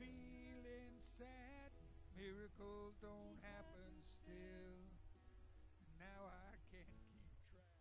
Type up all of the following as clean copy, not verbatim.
feeling sad. Miracles don't happen still. Now I can't keep track.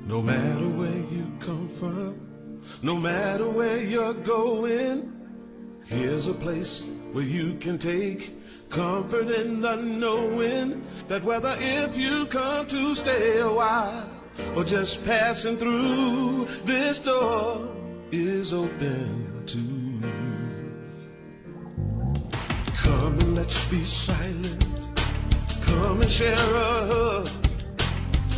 No matter where you come from, no matter where you're going, here's a place where you can take comfort in the knowing that whether if you've come to stay a while or just passing through, this door is open to you. Come and let's be silent. Come and share a hug.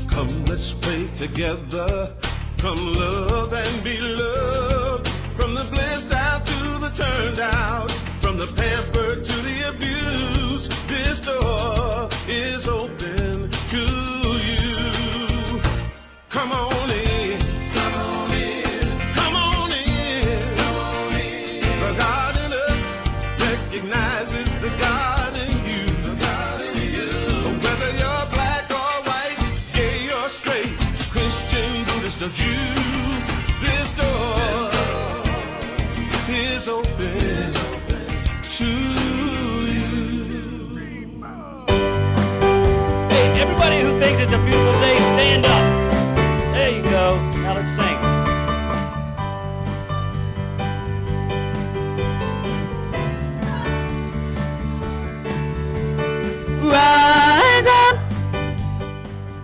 Come, let's pray together. Come, love and be loved. From the blissed out to the turned out, from the pampered to the abused, this door is open to you. Come on in. Come on in. Come on in. Come on in. The God in us recognizes the God in you. The God in you. Whether you're black or white, gay or straight, Christian, Buddhist or Jew, this door is open to you. Hey, everybody who thinks it's a beautiful day, stand up. There you go. Now let's sing.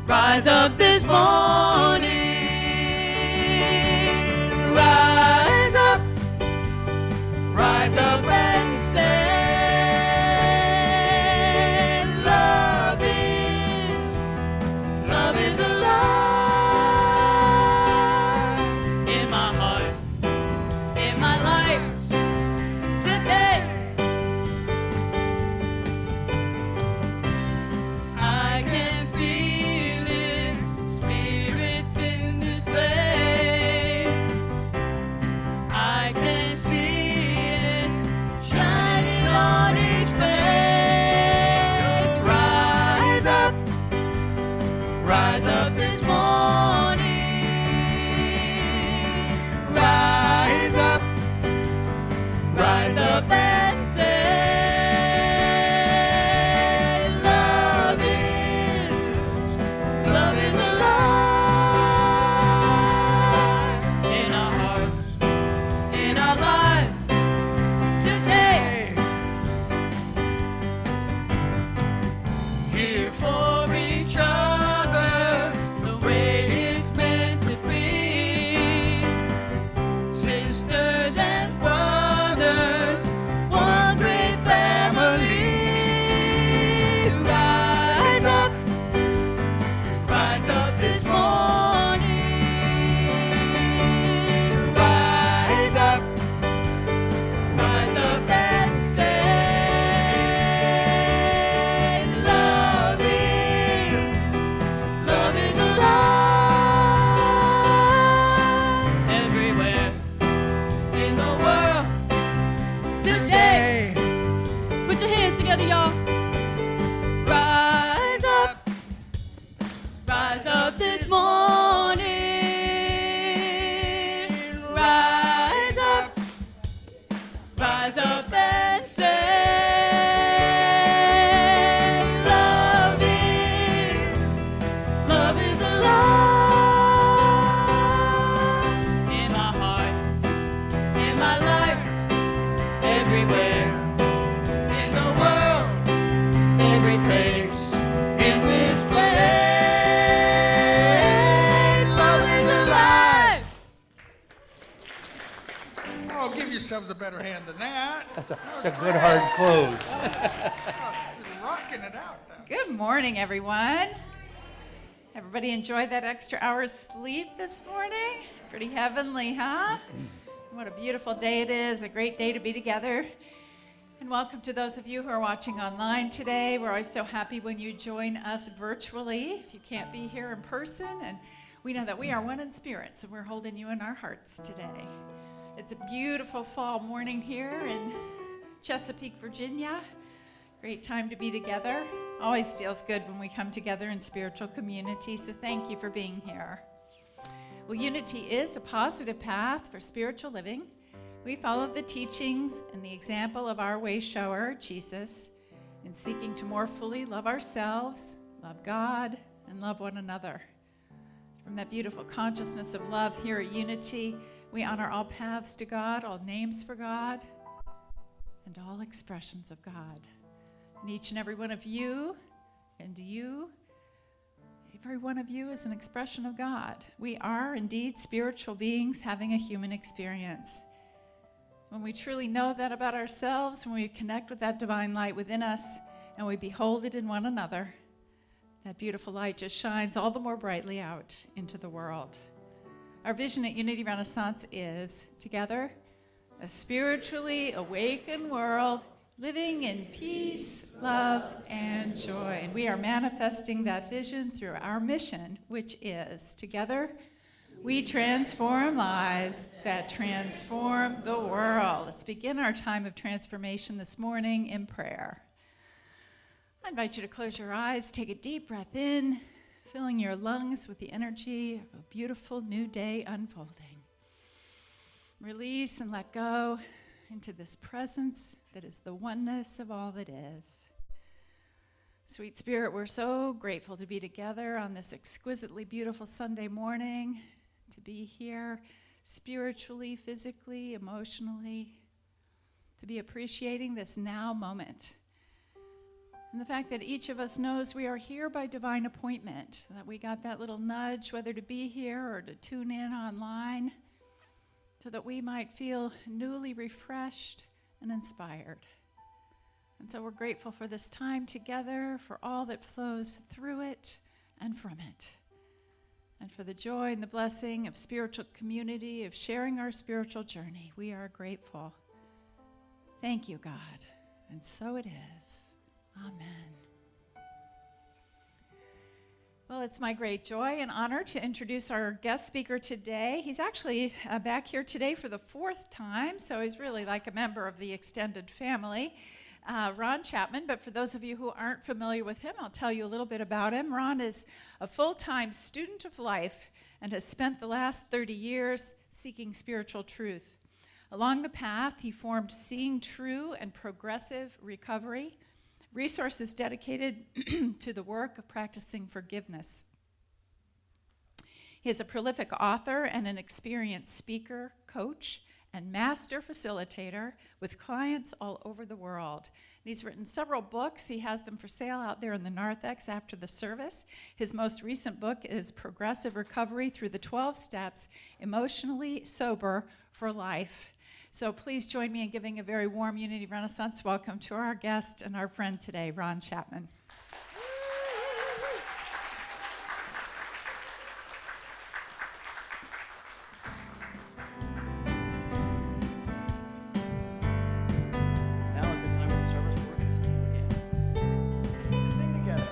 Rise up this morning. Rise up and say, love is alive in my heart, in my life today. I can feel it, spirit. together, y'all. Rise up this morning. Rise up and say, love is alive in my heart, in my life, everywhere in the world, every face in this place. Love is alive. Oh, give yourselves a better hand than that. That's a good hard close. Rocking it out though. Good morning, everyone. Everybody enjoy that extra hour's sleep this morning? Pretty heavenly, huh? What a beautiful day it is, a great day to be together. And welcome to those of you who are watching online today. We're always so happy when you join us virtually, if you can't be here in person. And we know that we are one in spirit, so we're holding you in our hearts today. It's a beautiful fall morning here in Chesapeake, Virginia. Great time to be together. Always feels good when we come together in spiritual community, so thank you for being here. Well, unity is a positive path for spiritual living. We follow the teachings and the example of our way shower, Jesus, in seeking to more fully love ourselves, love God, and love one another. From that beautiful consciousness of love here at Unity, we honor all paths to God, all names for God, and all expressions of God. And each and every one of you, and you, every one of you is an expression of God. We are indeed spiritual beings having a human experience. When we truly know that about ourselves, when we connect with that divine light within us, and we behold it in one another, that beautiful light just shines all the more brightly out into the world. Our vision at Unity Renaissance is, together, a spiritually awakened world living in peace, love, and joy. And we are manifesting that vision through our mission, which is, together, we transform lives that transform the world. Let's begin our time of transformation this morning in prayer. I invite you to close your eyes, take a deep breath in, filling your lungs with the energy of a beautiful new day unfolding. Release and let go into this presence that is the oneness of all that is. Sweet Spirit, we're so grateful to be together on this exquisitely beautiful Sunday morning, to be here spiritually, physically, emotionally, to be appreciating this now moment. And the fact that each of us knows we are here by divine appointment, that we got that little nudge, whether to be here or to tune in online, so that we might feel newly refreshed and inspired. And so we're grateful for this time together, for all that flows through it and from it, and for the joy and the blessing of spiritual community, of sharing our spiritual journey. We are grateful. Thank you, God. And so it is. Amen. Well, it's my great joy and honor to introduce our guest speaker today. He's actually back here today for the fourth time, so he's really like a member of the extended family. Ron Chapman, but for those of you who aren't familiar with him, I'll tell you a little bit about him. Ron is a full-time student of life and has spent the last 30 years seeking spiritual truth. Along the path, he formed Seeing True and Progressive Recovery, resources dedicated to the work of practicing forgiveness. He is a prolific author and an experienced speaker, coach, and master facilitator with clients all over the world. And he's written several books. He has them for sale out there in the narthex after the service. His most recent book is Progressive Recovery Through the 12 Steps, Emotionally Sober for Life. So please join me in giving a very warm Unity Renaissance welcome to our guest and our friend today, Ron Chapman. Now is the time of the service where we're going to sing again. We're going to sing together.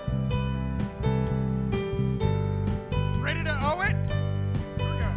Ready to owe it? Here we go.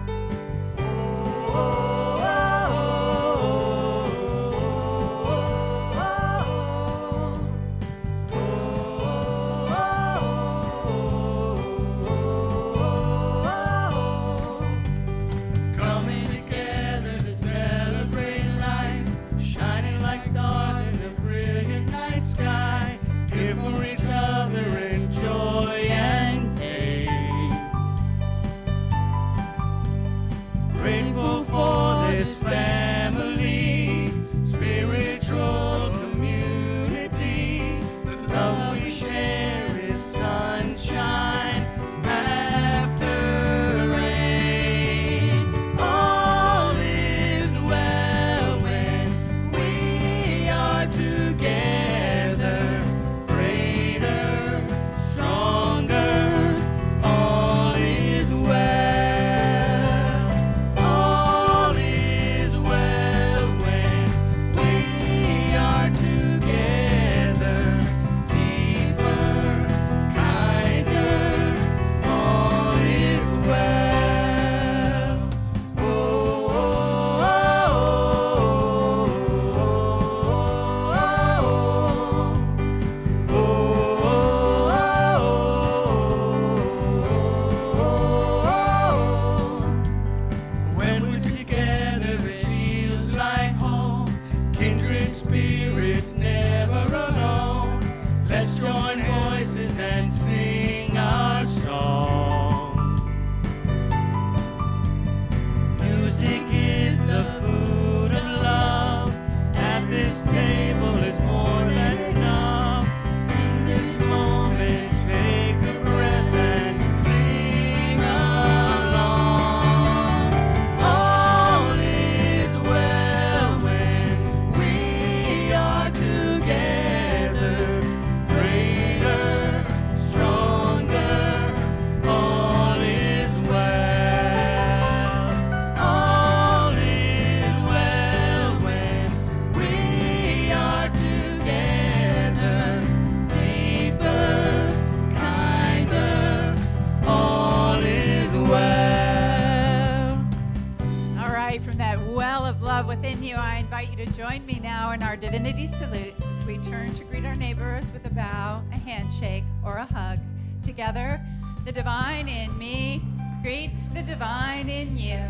to join me now in our divinity salute as we turn to greet our neighbors with a bow, a handshake, or a hug. Together, the divine in me greets the divine in you,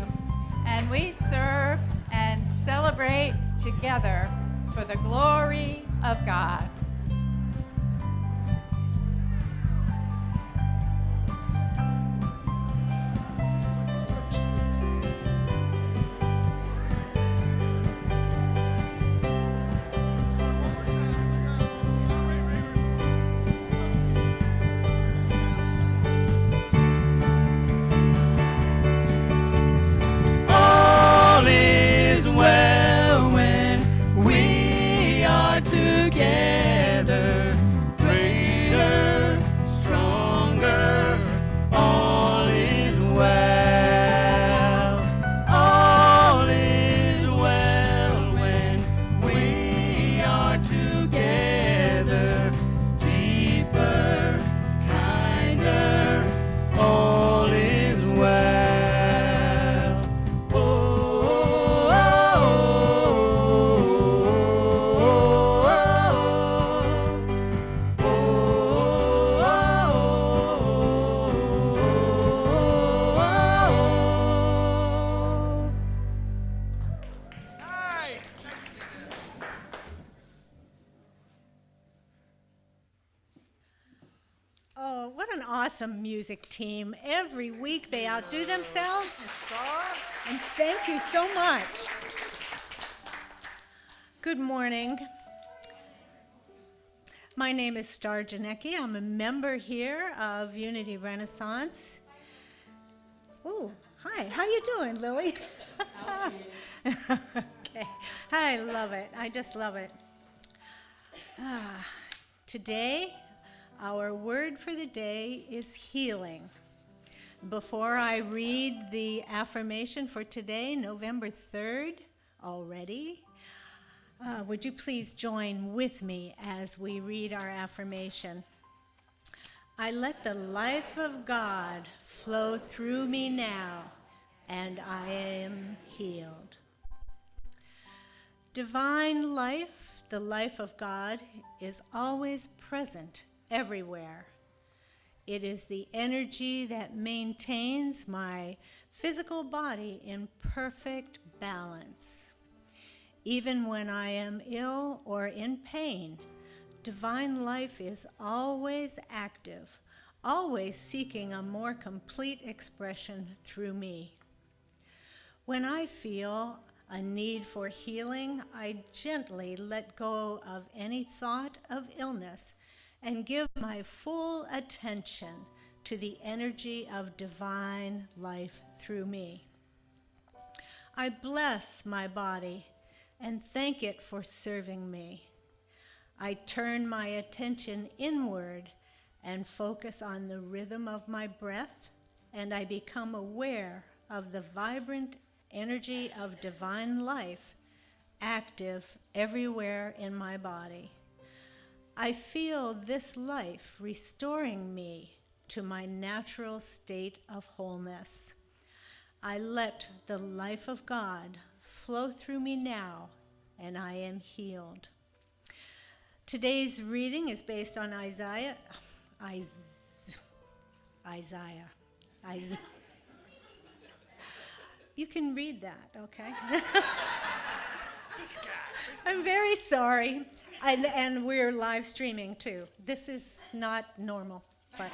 and we serve and celebrate together for the glory of God. All is well when we are together, greater, stronger. All is well. All is well when we are together, deeper, kinder. All is well. Nice. Oh, what an awesome music team. Every week they outdo themselves. And thank you so much. Good morning. My name is Star Janecki. I'm a member here of Unity Renaissance. Oh, hi. How you doing, Lily? Okay. I love it. I just love it. Today, our word for the day is healing. Before I read the affirmation for today, November 3rd, already, would you please join with me as we read our affirmation? I let the life of God flow through me now, and I am healed. Divine life, the life of God, is always present everywhere. It is the energy that maintains my physical body in perfect balance. Even when I am ill or in pain, divine life is always active, always seeking a more complete expression through me. When I feel a need for healing, I gently let go of any thought of illness and give my full attention to the energy of divine life through me. I bless my body and thank it for serving me. I turn my attention inward and focus on the rhythm of my breath, and I become aware of the vibrant energy of divine life active everywhere in my body. I feel this life restoring me to my natural state of wholeness. I let the life of God flow through me now, and I am healed. Today's reading is based on Isaiah. You can read that, okay? I'm very sorry. And we're live streaming too. This is not normal, but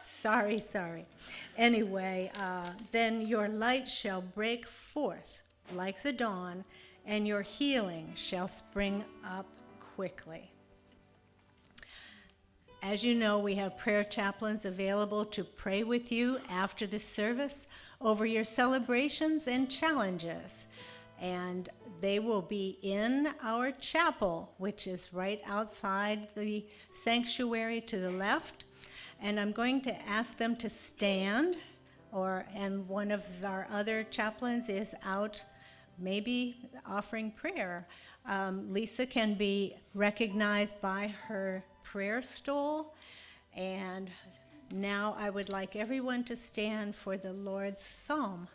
sorry. Anyway, then your light shall break forth like the dawn, and your healing shall spring up quickly. As you know, we have prayer chaplains available to pray with you after the service over your celebrations and challenges. And they will be in our chapel, which is right outside the sanctuary to the left. And I'm going to ask them to stand, and one of our other chaplains is out maybe offering prayer. Lisa can be recognized by her prayer stool. And now I would like everyone to stand for the Lord's Psalm.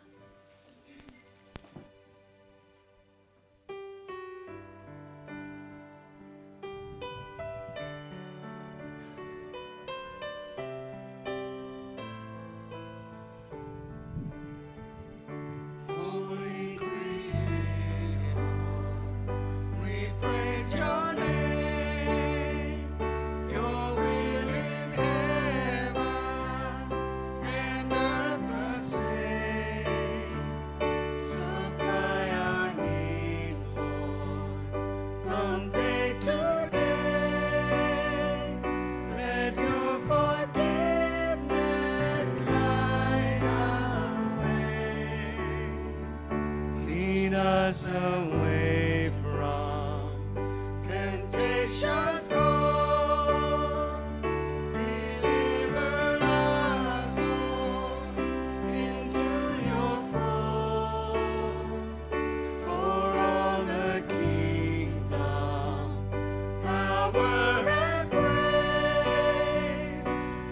power and praise.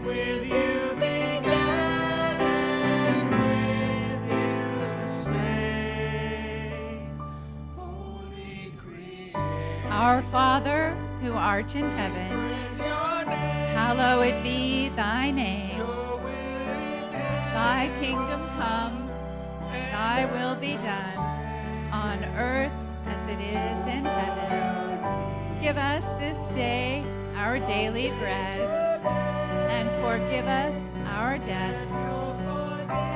With you began and with you stays. Holy creation. Our Father, who art in heaven, hallowed be thy name. Thy kingdom come, thy will be done, on earth as it is in heaven. Give us this day our daily bread, and forgive us our debts,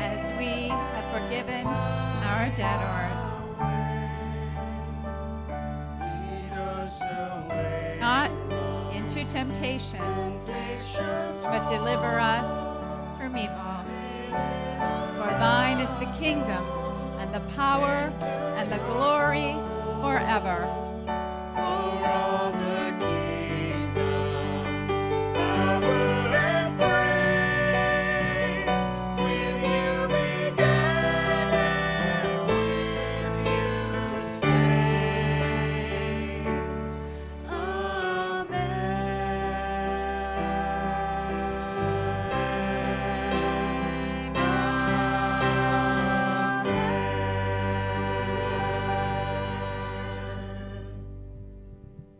as we have forgiven our debtors. Not into temptation, but deliver us from evil. For thine is the kingdom, and the power, and the glory forever. For all the kingdom, power and praise. With you began and with you stays.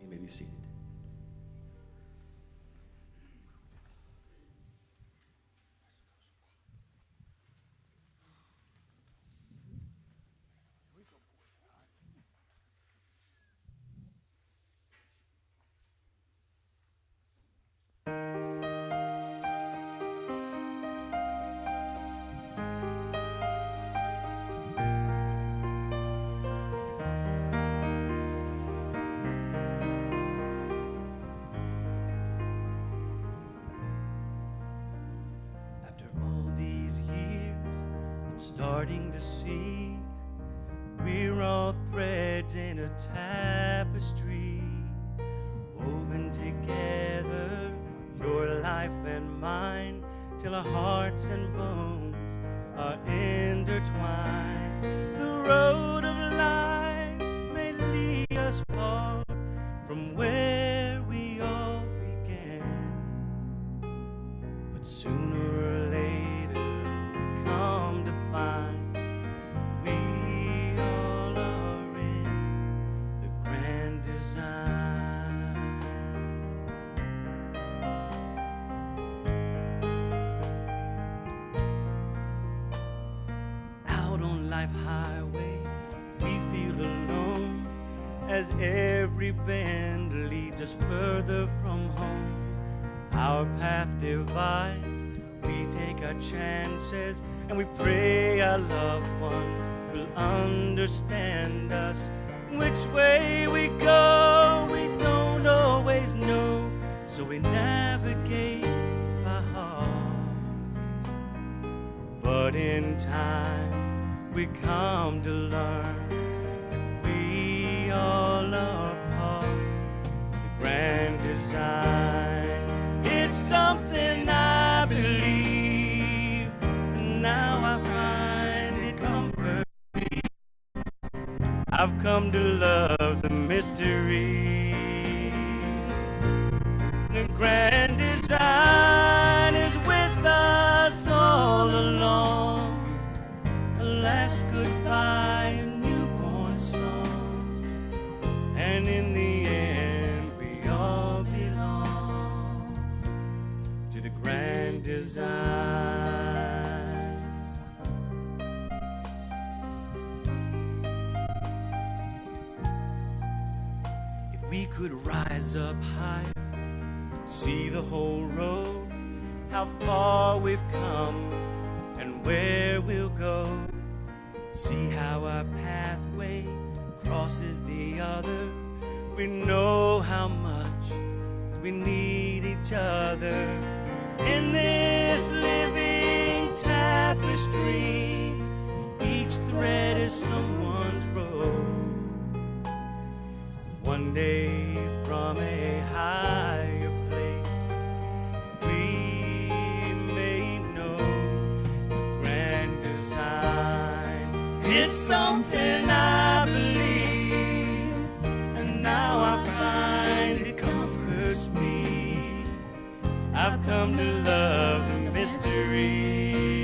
You may be seated. After all these years, I'm starting to see we're all threads in a tapestry, woven together, your life and mine, till our hearts and bones are intertwined. The road of life may lead us far from where we all began, but sooner or later we come to find we all are in the grand design. Out on life highway, we feel alone as every bend leads us further from home. Our path divides, we take our chances, and we pray our loved ones will understand us. Which way we go, we don't always know, so we navigate by heart. But in time, we come to learn that we all are part of the grand design. It's something I believe, and now I find it comfort me. I've come to love the mystery. The grand design is with us all along. A last goodbye, a newborn song, and in the end we all belong to the grand design. If we could rise up higher, see the whole road, how far we've come and where we'll go. See how our pathway crosses the other. We know how much we need each other in this living tapestry. Each thread is someone's road. One day from a higher place, we may know the grand design. It's something I believe, and now I find it comforting. I've come to love the mystery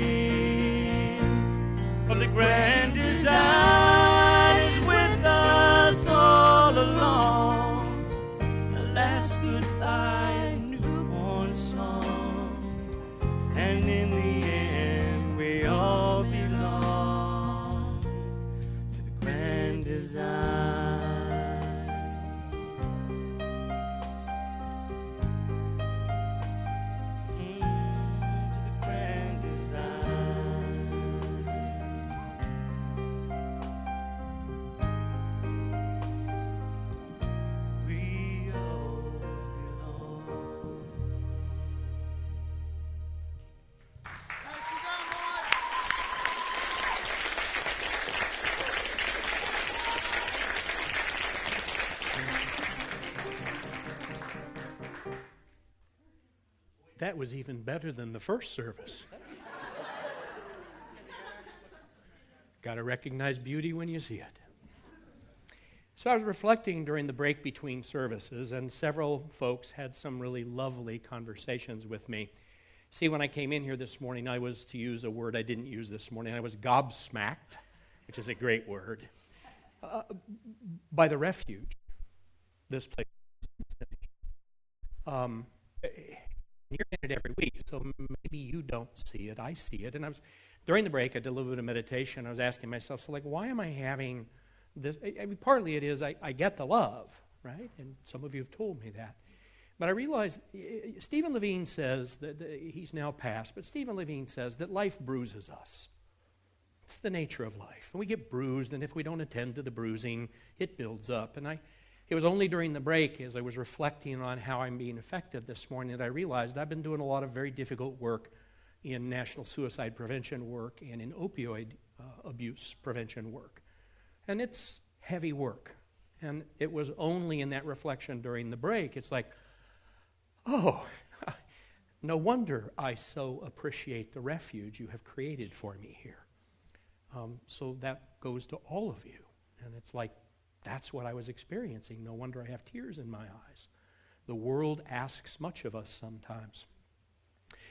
of the grand design is with us all along. The last goodbye, newborn song, and in the end we all belong to the grand design. That was even better than the first service. Got to recognize beauty when you see it. So I was reflecting during the break between services, and several folks had some really lovely conversations with me. See, when I came in here this morning, I was, to use a word I didn't use this morning, I was gobsmacked, which is a great word, by the refuge this place is. You're in it every week, so maybe you don't see it. I see it. And during the break, I did a little bit of meditation. I was asking myself, so why am I having this? I mean, partly it is I get the love, right? And some of you have told me that. But I realized, Stephen Levine says, that he's now passed, but Stephen Levine says that life bruises us. It's the nature of life. And we get bruised, and if we don't attend to the bruising, it builds up. And it was only during the break, as I was reflecting on how I'm being affected this morning, that I realized I've been doing a lot of very difficult work in national suicide prevention work and in opioid abuse prevention work. And it's heavy work. And it was only in that reflection during the break, it's like, oh, no wonder I so appreciate the refuge you have created for me here. So that goes to all of you. And it's like, that's what I was experiencing. No wonder I have tears in my eyes. The world asks much of us sometimes.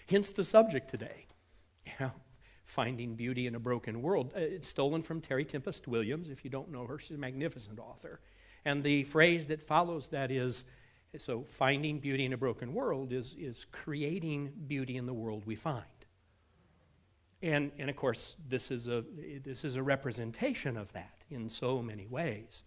Hence the subject today, finding beauty in a broken world. It's stolen from Terry Tempest Williams. If you don't know her, she's a magnificent author. And the phrase that follows that is, so finding beauty in a broken world is creating beauty in the world we find. And of course, this is a representation of that in so many ways.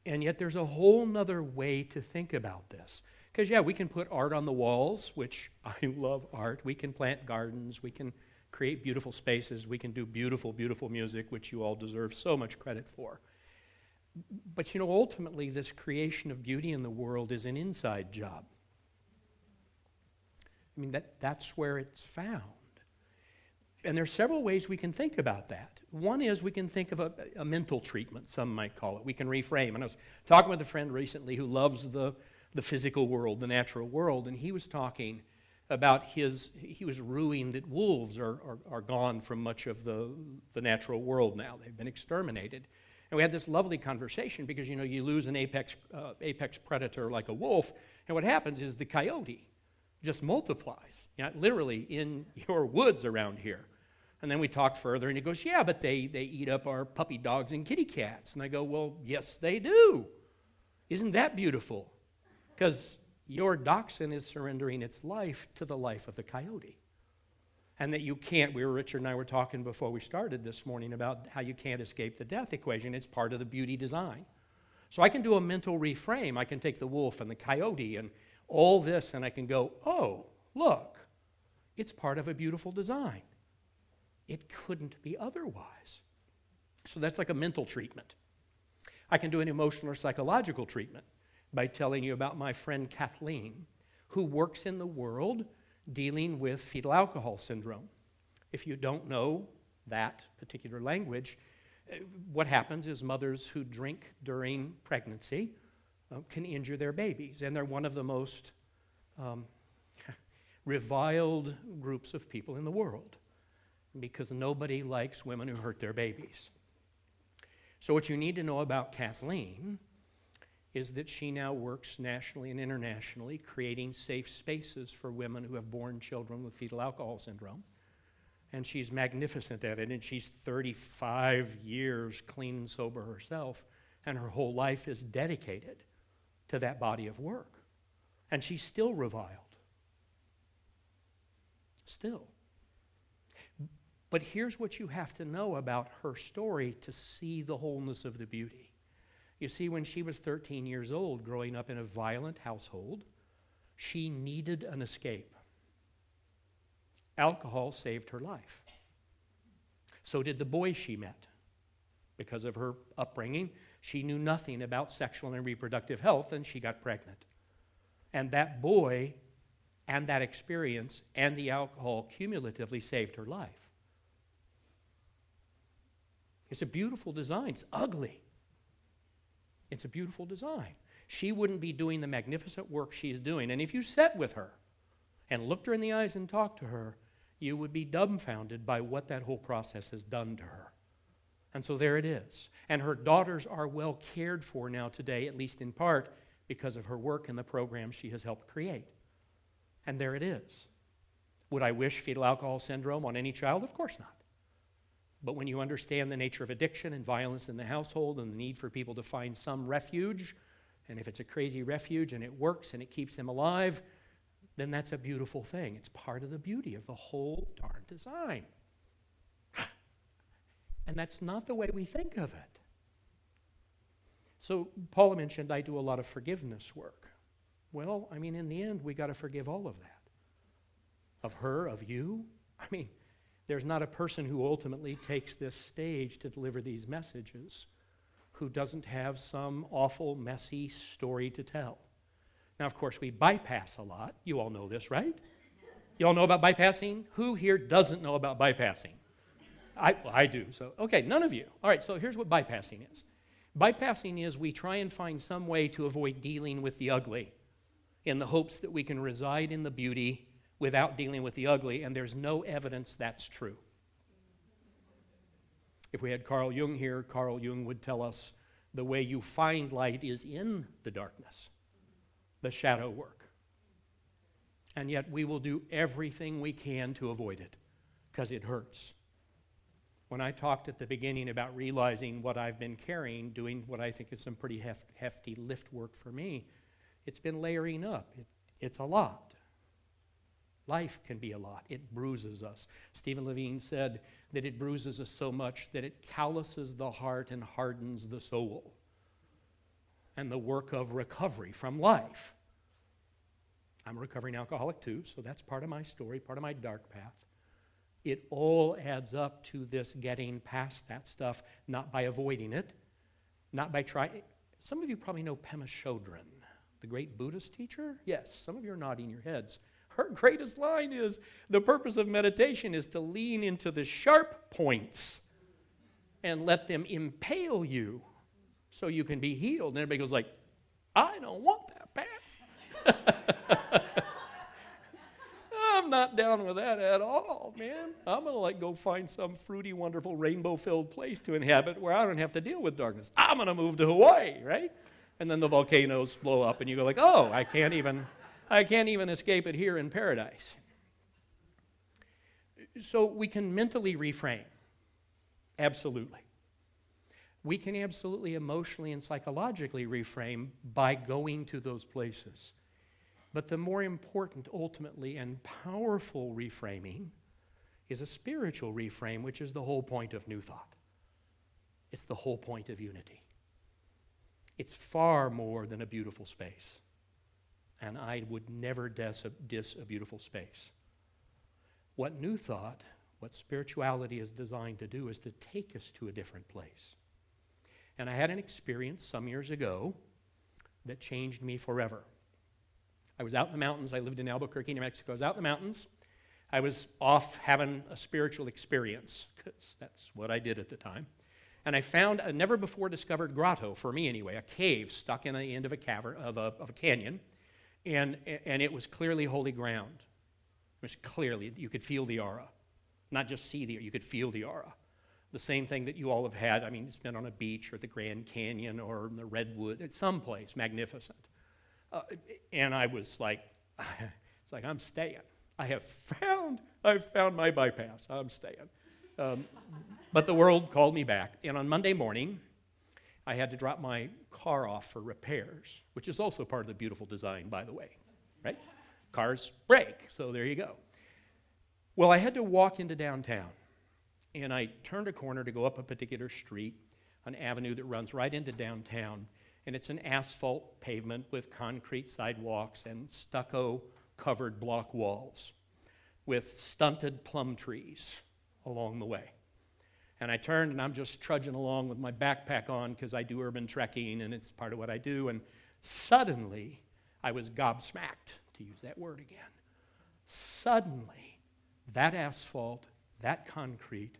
And yet there's a whole nother way to think about this. Because, we can put art on the walls, which I love art. We can plant gardens. We can create beautiful spaces. We can do beautiful, beautiful music, which you all deserve so much credit for. But, ultimately, this creation of beauty in the world is an inside job. I mean, that's where it's found. And there are several ways we can think about that. One is we can think of a mental treatment, some might call it. We can reframe. And I was talking with a friend recently who loves the physical world, the natural world, and he was talking about he was ruing that wolves are gone from much of the natural world now. They've been exterminated. And we had this lovely conversation because, you lose an apex predator like a wolf, and what happens is the coyote just multiplies, literally in your woods around here. And then we talked further, and he goes, but they eat up our puppy dogs and kitty cats. And I go, well, yes, they do. Isn't that beautiful? Because your dachshund is surrendering its life to the life of the coyote. And that you can't, Richard and I were talking before we started this morning about how you can't escape the death equation. It's part of the beauty design. So I can do a mental reframe. I can take the wolf and the coyote and all this, and I can go, oh, look, it's part of a beautiful design. It couldn't be otherwise. So that's like a mental treatment. I can do an emotional or psychological treatment by telling you about my friend Kathleen, who works in the world dealing with fetal alcohol syndrome. If you don't know that particular language, what happens is mothers who drink during pregnancy can injure their babies, and they're one of the most reviled groups of people in the world because nobody likes women who hurt their babies. So what you need to know about Kathleen is that she now works nationally and internationally, creating safe spaces for women who have born children with fetal alcohol syndrome. And she's magnificent at it, and she's 35 years clean and sober herself, and her whole life is dedicated to that body of work. And she's still reviled. Still. But here's what you have to know about her story to see the wholeness of the beauty. You see, when she was 13 years old, growing up in a violent household, she needed an escape. Alcohol saved her life. So did the boy she met. Because of her upbringing, she knew nothing about sexual and reproductive health, and she got pregnant. And that boy and that experience and the alcohol cumulatively saved her life. It's a beautiful design. It's ugly. It's a beautiful design. She wouldn't be doing the magnificent work she's doing. And if you sat with her and looked her in the eyes and talked to her, you would be dumbfounded by what that whole process has done to her. And so there it is. And her daughters are well cared for now today, at least in part, because of her work and the program she has helped create. And there it is. Would I wish fetal alcohol syndrome on any child? Of course not. But when you understand the nature of addiction and violence in the household and the need for people to find some refuge, and if it's a crazy refuge and it works and it keeps them alive, then that's a beautiful thing. It's part of the beauty of the whole darn design. And that's not the way we think of it. So Paula mentioned I do a lot of forgiveness work. Well, I mean, in the end, we got to forgive all of that. Of her, of you. I mean, there's not a person who ultimately takes this stage to deliver these messages who doesn't have some awful, messy story to tell. Now, of course, we bypass a lot. You all know this, right? You all know about bypassing? Who here doesn't know about bypassing? I do. So, okay, none of you. All right, so here's what bypassing is. Bypassing is we try and find some way to avoid dealing with the ugly in the hopes that we can reside in the beauty without dealing with the ugly, and there's no evidence that's true. If we had Carl Jung here, Carl Jung would tell us the way you find light is in the darkness, the shadow work. And yet we will do everything we can to avoid it because it hurts. When I talked at the beginning about realizing what I've been carrying, doing what I think is some pretty hefty lift work for me, it's been layering up. It's a lot. Life can be a lot. It bruises us. Stephen Levine said that it bruises us so much that it calluses the heart and hardens the soul. And the work of recovery from life. I'm a recovering alcoholic too, so that's part of my story, part of my dark path. It all adds up to this getting past that stuff, not by avoiding it, not by trying. Some of you probably know Pema Chodron, the great Buddhist teacher. Yes, some of you are nodding your heads. Her greatest line is, the purpose of meditation is to lean into the sharp points and let them impale you so you can be healed. And everybody goes like, I don't want that path. I'm not down with that at all, man. I'm going to go find some fruity, wonderful, rainbow-filled place to inhabit where I don't have to deal with darkness. I'm going to move to Hawaii, right? And then the volcanoes blow up and you go like, oh, I can't even escape it here in paradise. So we can mentally reframe. Absolutely. We can absolutely emotionally and psychologically reframe by going to those places. But the more important, ultimately, and powerful reframing is a spiritual reframe, which is the whole point of New Thought. It's the whole point of unity. It's far more than a beautiful space. And I would never diss a beautiful space. What New Thought, what spirituality is designed to do is to take us to a different place. And I had an experience some years ago that changed me forever. I was out in the mountains. I lived in Albuquerque, New Mexico. I was out in the mountains. I was off having a spiritual experience, because that's what I did at the time. And I found a never-before-discovered grotto, for me anyway, a cave stuck in the end of a cavern, of a canyon. And it was clearly holy ground. It was clearly, you could feel the aura. Not just see the aura, you could feel the aura. the same thing that you all have had. I mean, it's been on a beach or the Grand Canyon or in the Redwood, it's someplace magnificent. And I was like, it's like, I'm staying. I've found my bypass. I'm staying. But the world called me back. And on Monday morning, I had to drop my car off for repairs, which is also part of the beautiful design, by the way, right? Cars break, so there you go. Well, I had to walk into downtown, and I turned a corner to go up a particular street, an avenue that runs right into downtown, and it's an asphalt pavement with concrete sidewalks and stucco-covered block walls with stunted plum trees along the way. And I turned, and I'm just trudging along with my backpack on because I do urban trekking, and it's part of what I do, and suddenly I was gobsmacked, to use that word again. Suddenly, that asphalt, that concrete,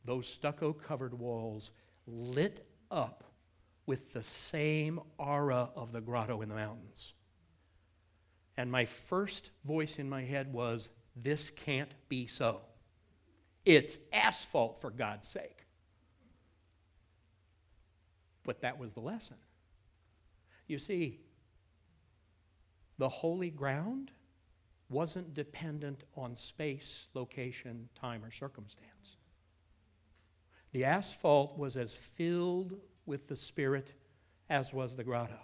those stucco-covered walls lit up with the same aura of the grotto in the mountains. And my first voice in my head was, this can't be so. It's asphalt, for God's sake. But that was the lesson. You see, the holy ground wasn't dependent on space, location, time, or circumstance. The asphalt was as filled with the Spirit as was the grotto.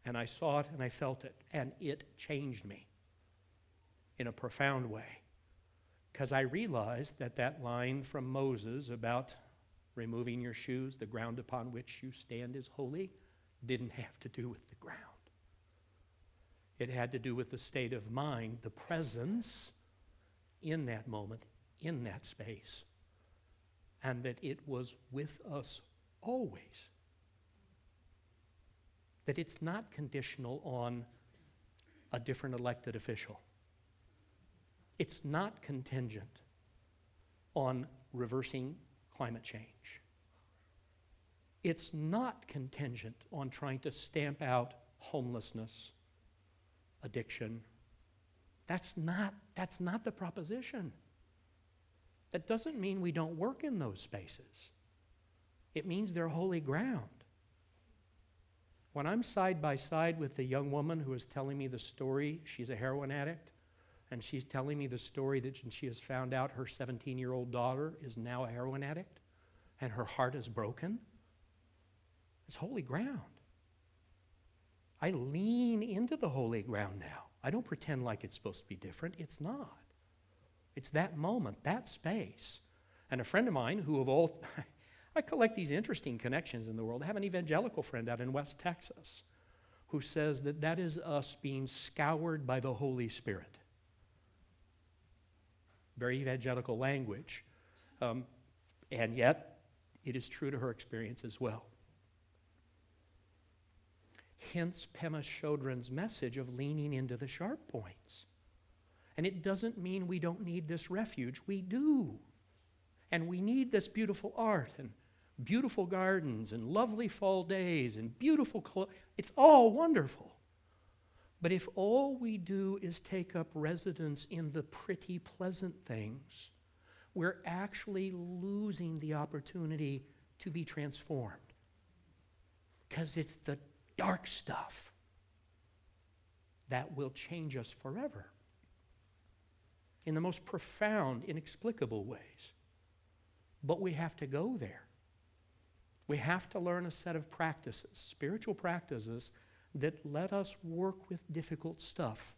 And I saw it and I felt it, and it changed me in a profound way. Because I realized that that line from Moses about removing your shoes, the ground upon which you stand is holy, didn't have to do with the ground. It had to do with the state of mind, the presence in that moment, in that space, and that it was with us always. That it's not conditional on a different elected official. It's not contingent on reversing climate change. It's not contingent on trying to stamp out homelessness, addiction. That's not the proposition. That doesn't mean we don't work in those spaces. It means they're holy ground. When I'm side by side with the young woman who is telling me the story, she's a heroin addict, and she's telling me the story that she has found out her 17-year-old daughter is now a heroin addict, and her heart is broken, it's holy ground. I lean into the holy ground now. I don't pretend like it's supposed to be different. It's not. It's that moment, that space. And a friend of mine who of all, I collect these interesting connections in the world. I have an evangelical friend out in West Texas who says that that is us being scoured by the Holy Spirit. Very evangelical language. And yet, it is true to her experience as well. Hence Pema Chodron's message of leaning into the sharp points. And it doesn't mean we don't need this refuge. We do. And we need this beautiful art and beautiful gardens and lovely fall days and beautiful clothes. It's all wonderful. But if all we do is take up residence in the pretty, pleasant things, we're actually losing the opportunity to be transformed. Because it's the dark stuff that will change us forever in the most profound, inexplicable ways. But we have to go there. We have to learn a set of practices, spiritual practices, that let us work with difficult stuff.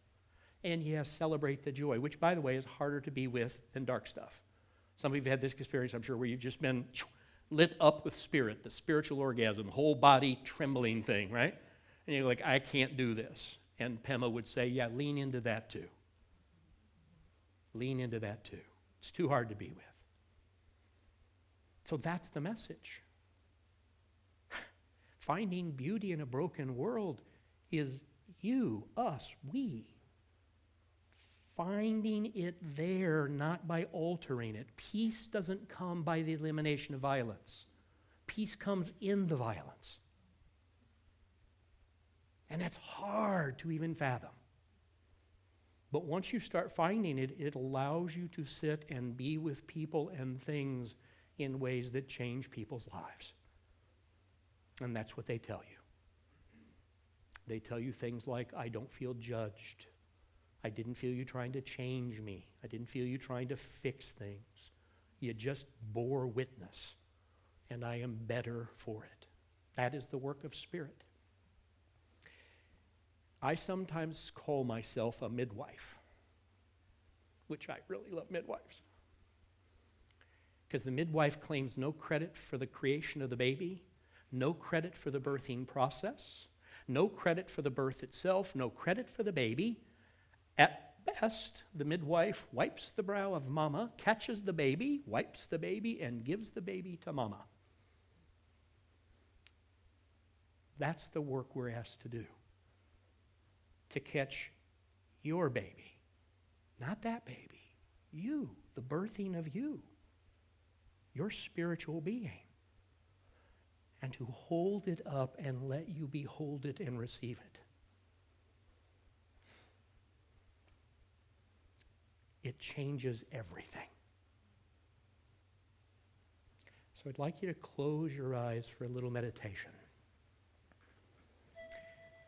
And yes, celebrate the joy, which, by the way, is harder to be with than dark stuff. Some of you have had this experience, I'm sure, where you've just been lit up with spirit, the spiritual orgasm, whole body trembling thing, right? And you're like, I can't do this. And Pema would say, yeah, lean into that too. Lean into that too. It's too hard to be with. So that's the message. Finding beauty in a broken world is you, us, we. Finding it there, not by altering it. Peace doesn't come by the elimination of violence. Peace comes in the violence. And that's hard to even fathom. But once you start finding it, it allows you to sit and be with people and things in ways that change people's lives. And that's what they tell you. They tell you things like, I don't feel judged. I didn't feel you trying to change me. I didn't feel you trying to fix things. You just bore witness, and I am better for it. That is the work of Spirit. I sometimes call myself a midwife, which I really love midwives. Because the midwife claims no credit for the creation of the baby, no credit for the birthing process, no credit for the birth itself, no credit for the baby. At best, the midwife wipes the brow of mama, catches the baby, wipes the baby, and gives the baby to mama. That's the work we're asked to do. To catch your baby. Not that baby. You, the birthing of you. Your spiritual being. And to hold it up and let you behold it and receive it. It changes everything. So I'd like you to close your eyes for a little meditation.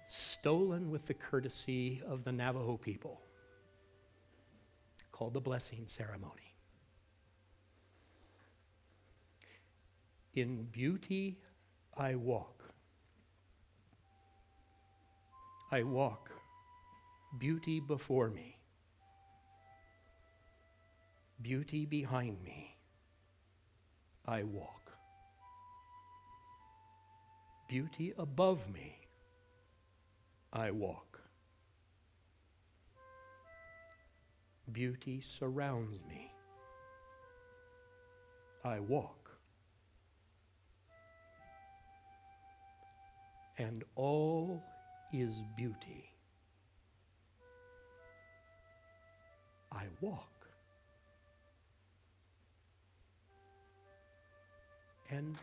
Stolen with the courtesy of the Navajo people, called the blessing ceremony. In beauty I walk. I walk, beauty before me, beauty behind me. I walk. Beauty above me. I walk. Beauty surrounds me. I walk. And all is beauty. I walk. And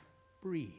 breathe.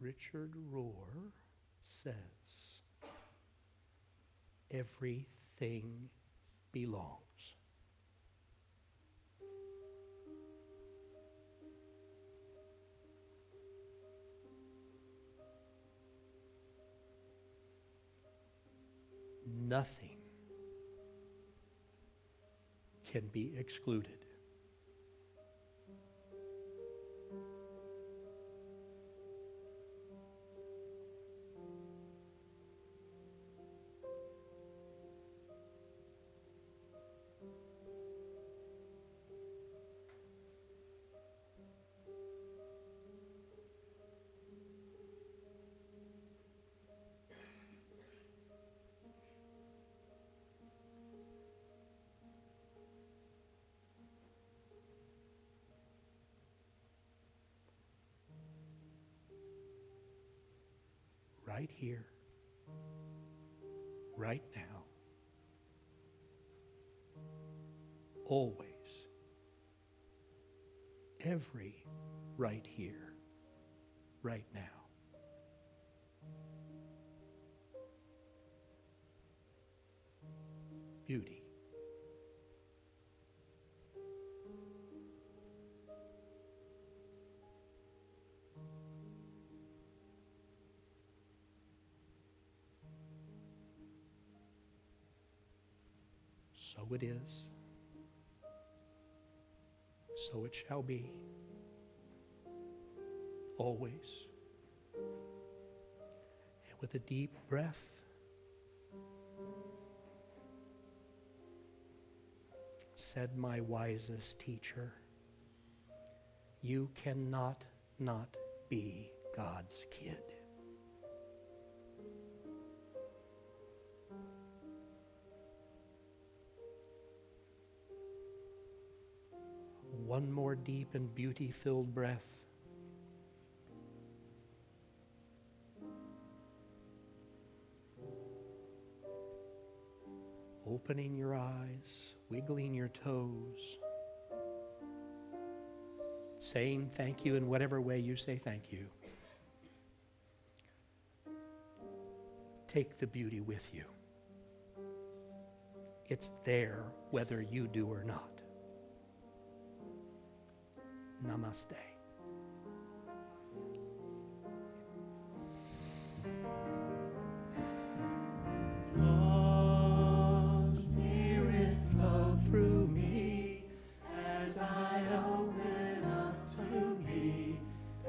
Richard Rohr says, everything belongs. Nothing can be excluded. Right here, right now, always, every right here, right now. Beauty. So it is. So it shall be. Always. And with a deep breath, said my wisest teacher, you cannot not be God's kid. One more deep and beauty-filled breath. Opening your eyes, wiggling your toes, saying thank you in whatever way you say thank you. Take the beauty with you. It's there whether you do or not. Namaste. Flow, Spirit, flow through me as I open up to be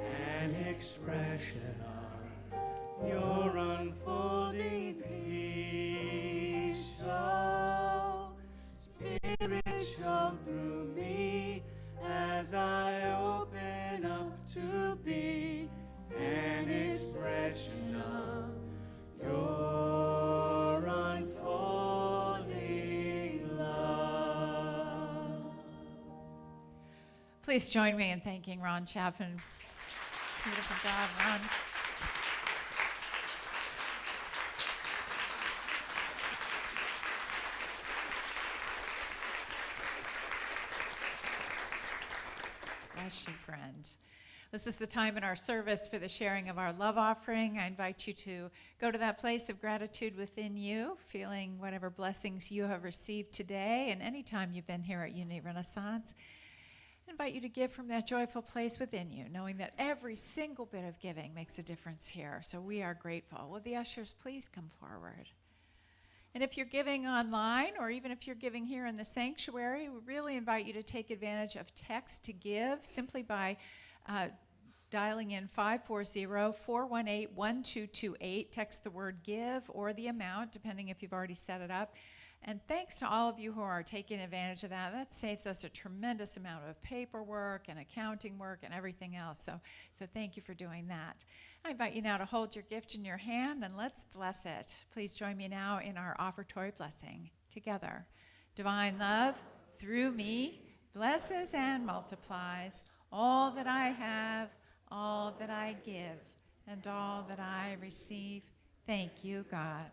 an expression of your unfolding peace. Show, Spirit, show through me as I open up to be an expression of your unfolding love. Please join me in thanking Ron Chapman. Beautiful job, Ron. Bless you, friend. This is the time in our service for the sharing of our love offering. I invite you to go to that place of gratitude within you, feeling whatever blessings you have received today and any time you've been here at Unity Renaissance. I invite you to give from that joyful place within you, knowing that every single bit of giving makes a difference here. So we are grateful. Will the ushers please come forward? And if you're giving online, or even if you're giving here in the sanctuary, we really invite you to take advantage of text to give simply by dialing in 540-418-1228. Text the word give or the amount, depending if you've already set it up. And thanks to all of you who are taking advantage of that. That saves us a tremendous amount of paperwork and accounting work and everything else. So thank you for doing that. I invite you now to hold your gift in your hand and let's bless it. Please join me now in our offertory blessing together. Divine love, through me, blesses and multiplies all that I have, all that I give, and all that I receive. Thank you, God.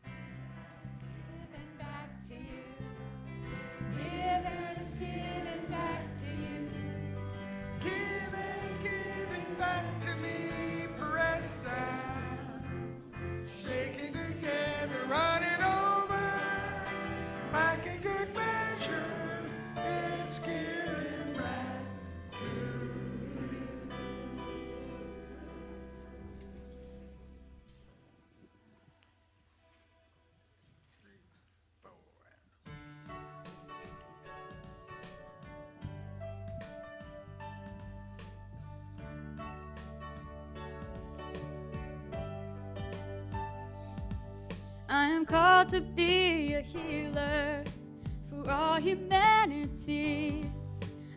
Giving back to you. Giving is giving back to you. Giving is giving back to me, pressed down, shaking together, running over, back in good measure, it's giving back to you. I am called to be a healer for all humanity.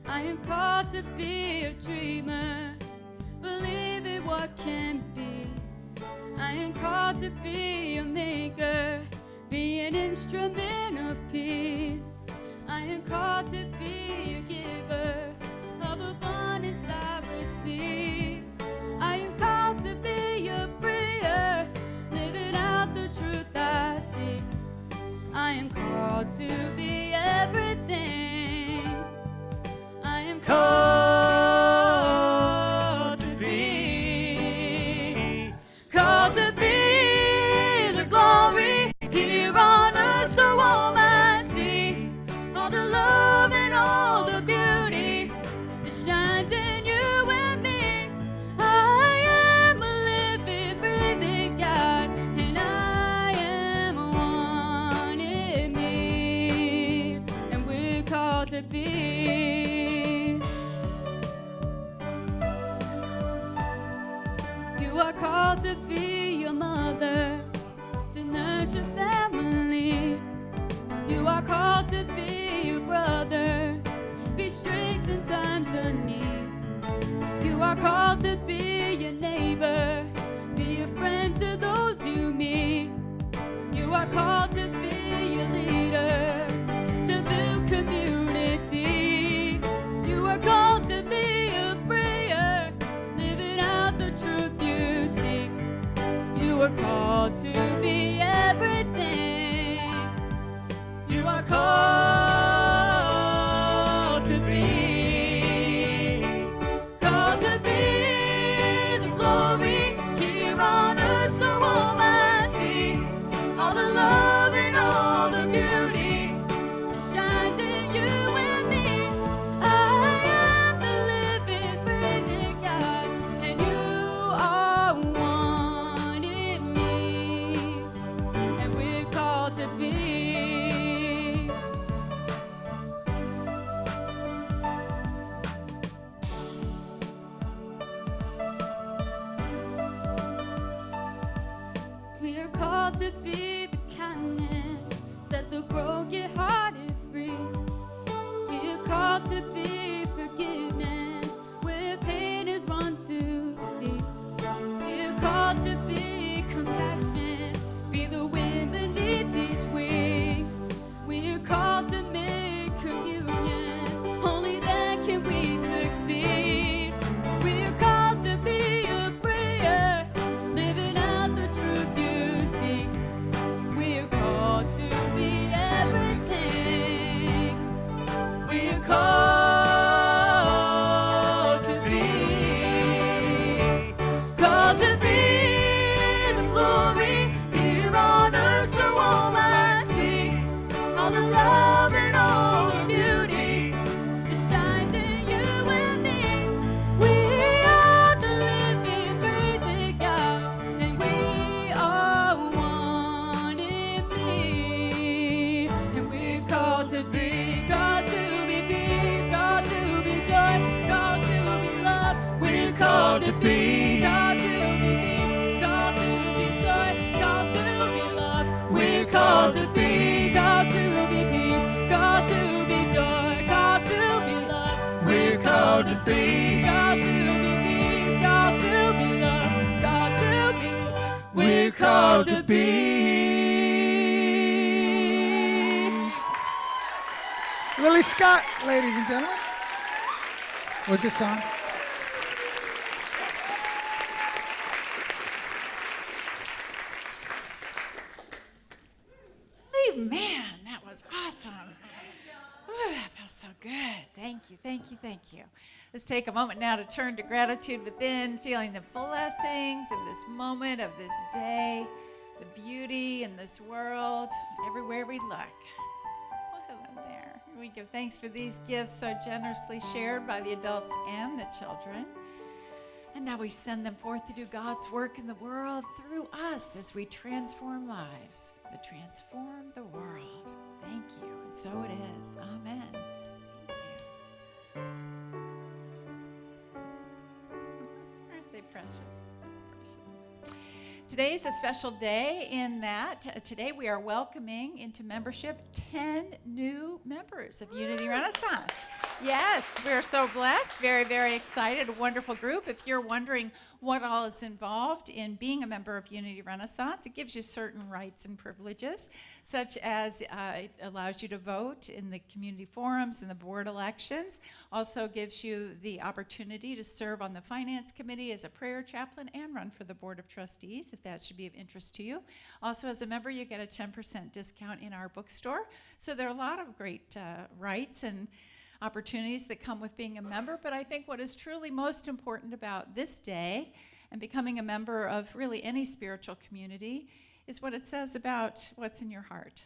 I am called to be a dreamer, believing what can be. I am called to be a maker, be an instrument of peace. I am called to be a giver of abundance I receive. I am called to be a prayer, living out the truth I seek. I am called to be everything. I am called to be the glory here on earth, so all might see all the love and all the beauty that shines in you and me. I am a living, breathing God, and I am one in me. are called to be a neighbor, be a friend to those you meet. You are called to be a leader, to build community. You are called to be a prayer, living out the truth you seek. You are called to be everything. You are called to be the glory here on earth, so all I see, all the love and all the beauty shines in you and me. I am the living, breathing God, and you are one in me, and we're called to be. We are called to be the kindness, set the broken-hearted free. We are called to be forgiveness, where pain is run too deep. We are called to be compassion, be the wind beneath each wing. We are called to make communion, only then can we succeed. We are called to be a prayer, living out the truth you seek. We are called to be everything. We are called to be the glory here on earth, so all I see, all the love and all the beauty that shines in you and me. We are the living, breathing God, and we are one in me. And we're called to be peace, called to be joy, called to be love. We're called to be called to be peace, called to be joy, called to be love. We're called to be peace, called to be joy, called to be love. We're called to be peace, called to be love, called to be love. We're called to be. Lily Scott, ladies and gentlemen. What's your song? Man, that was awesome. Ooh, that felt so good. Thank you, thank you, thank you. Let's take a moment now to turn to gratitude within, feeling the blessings of this moment, of this day, the beauty in this world, everywhere we look. Well, hello there. We give thanks for these gifts so generously shared by the adults and the children. And now we send them forth to do God's work in the world through us as we transform lives, that transform the world. Thank you. And so it is. Amen. Thank you. Aren't they precious? Precious. Today is a special day in that today we are welcoming into membership 10 new members of Unity Renaissance. Yes, we're so blessed, very, very excited, a wonderful group. If you're wondering what all is involved in being a member of Unity Renaissance, it gives you certain rights and privileges, such as it allows you to vote in the community forums and the board elections. Also gives you the opportunity to serve on the finance committee as a prayer chaplain and run for the board of trustees, if that should be of interest to you. Also, as a member, you get a 10% discount in our bookstore. So there are a lot of great rights and opportunities that come with being a member, but I think what is truly most important about this day and becoming a member of really any spiritual community is what it says about what's in your heart.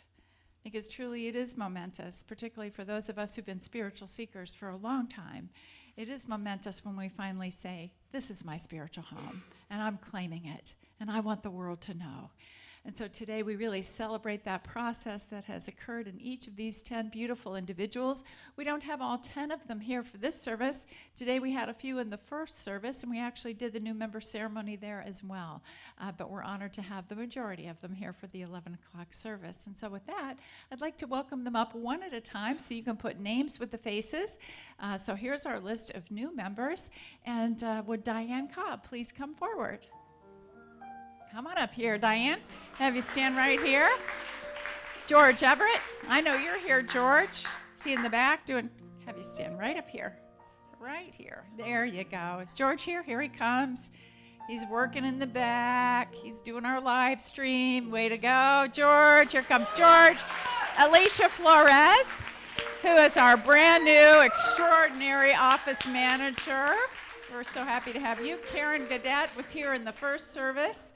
Because truly it is momentous, particularly for those of us who've been spiritual seekers for a long time. It is momentous when we finally say, this is my spiritual home, and I'm claiming it, and I want the world to know. And so today we really celebrate that process that has occurred in each of these 10 beautiful individuals. We don't have all 10 of them here for this service. Today we had a few in the first service, and we actually did the new member ceremony there as well. But we're honored to have the majority of them here for the 11 o'clock service. And so with that, I'd like to welcome them up one at a time so you can put names with the faces. So here's our list of new members. And would Diane Cobb please come forward? Come on up here, Diane. Have you stand right here. George Everett. I know you're here, George. See in the back have you stand right up here. Right here. There you go. Is George here? Here he comes. He's working in the back. He's doing our live stream. Way to go, George. Here comes George. Alicia Flores, who is our brand new extraordinary office manager. We're so happy to have you. Karen Gadet was here in the first service.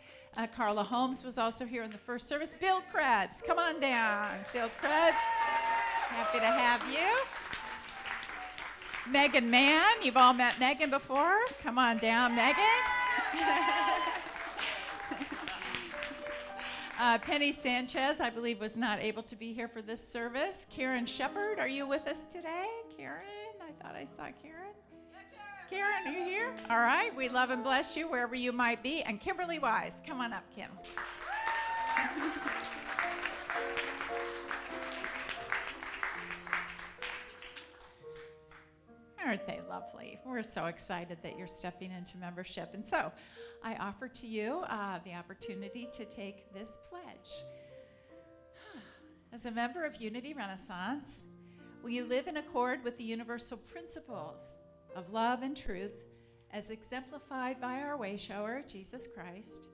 Carla Holmes was also here in the first service. Bill Krebs, come on down. Bill Krebs, happy to have you. Megan Mann, you've all met Megan before. Come on down, Megan. Penny Sanchez, I believe, was not able to be here for this service. Karen Shepard, are you with us today? Karen, I thought I saw Karen. Karen, are you here? All right, we love and bless you wherever you might be. And Kimberly Wise, come on up, Kim. Aren't they lovely? We're so excited that you're stepping into membership. And so I offer to you the opportunity to take this pledge. As a member of Unity Renaissance, will you live in accord with the universal principles of love and truth as exemplified by our way shower, Jesus Christ,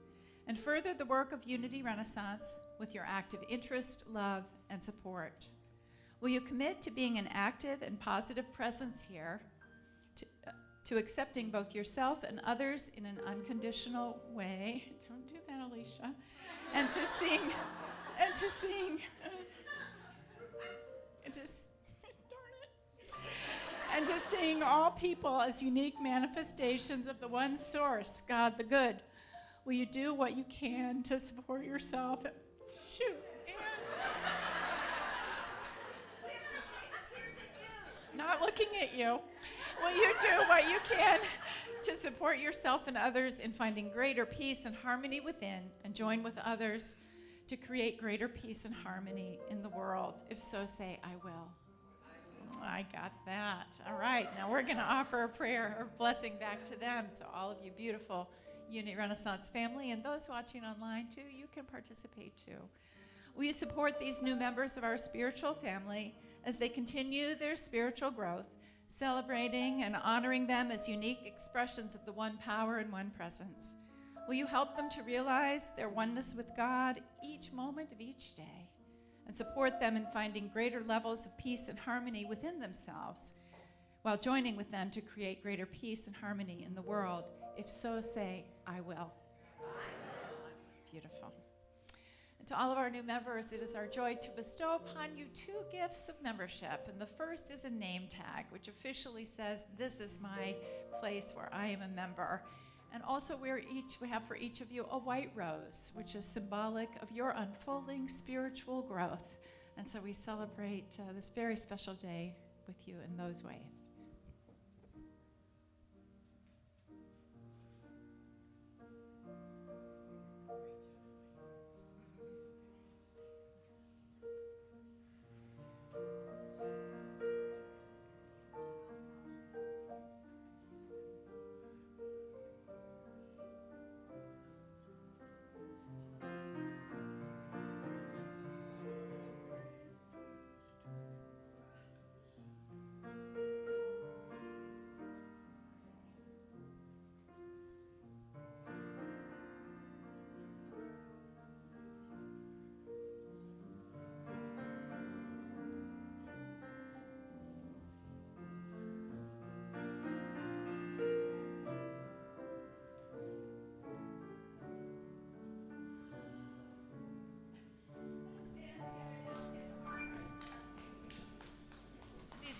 and further the work of Unity Renaissance with your active interest, love, and support? Will you commit to being an active and positive presence here, to accepting both yourself and others in an unconditional way? Don't do that, Alicia. And to seeing all people as unique manifestations of the one source, God the good. Will you do what you can to support yourself? Not looking at you. Will you do what you can to support yourself and others in finding greater peace and harmony within, and join with others to create greater peace and harmony in the world? If so, say, I will. I got that. All right, now we're going to offer a prayer or blessing back to them. So all of you beautiful Unity Renaissance family and those watching online too, you can participate too. Will you support these new members of our spiritual family as they continue their spiritual growth, celebrating and honoring them as unique expressions of the one power and one presence? Will you help them to realize their oneness with God each moment of each day, and support them in finding greater levels of peace and harmony within themselves, while joining with them to create greater peace and harmony in the world? If so, say, I will. I will. Beautiful. And to all of our new members, it is our joy to bestow upon you 2 gifts of membership. And the first is a name tag, which officially says, this is my place where I am a member. And also we have for each of you a white rose, which is symbolic of your unfolding spiritual growth. And so we celebrate this very special day with you in those ways.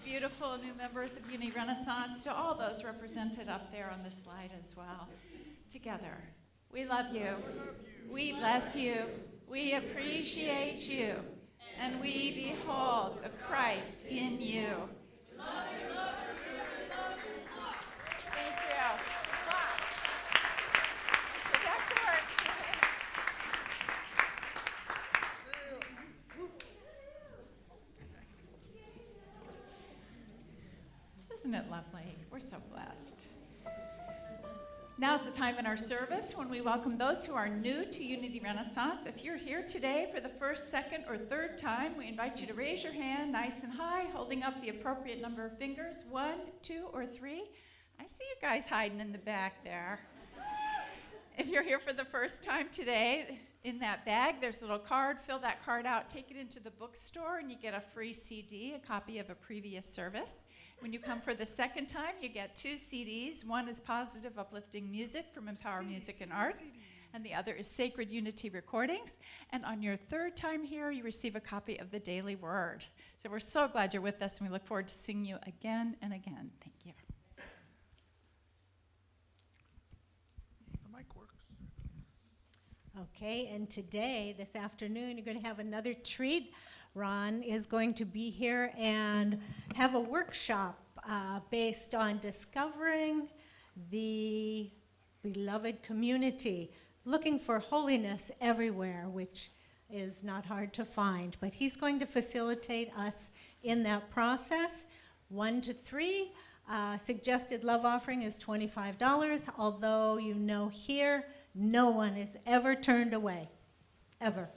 Beautiful new members of Unity Renaissance, to all those represented up there on the slide as well. Together, we love you. We bless you. We appreciate you, and we behold the Christ in you. Thank you. Wow. Is that correct? Isn't it lovely? We're so blessed. Now's the time in our service when we welcome those who are new to Unity Renaissance. If you're here today for the first, second, or third time, we invite you to raise your hand nice and high, holding up the appropriate number of fingers, 1, 2, or 3. I see you guys hiding in the back there. If you're here for the first time today, in that bag, there's a little card. Fill that card out, take it into the bookstore, and you get a free CD, a copy of a previous service. When you come for the second time, you get 2 CDs. One is Positive Uplifting Music from Empower Music and Arts, and the other is Sacred Unity Recordings. And on your third time here, you receive a copy of the Daily Word. So we're so glad you're with us, and we look forward to seeing you again and again. Thank you. The mic works. Okay, and today, this afternoon, you're going to have another treat. Ron is going to be here and have a workshop based on discovering the beloved community, looking for holiness everywhere, which is not hard to find. But he's going to facilitate us in that process. 1 to 3. Suggested love offering is $25, although you know here, no one is ever turned away, ever.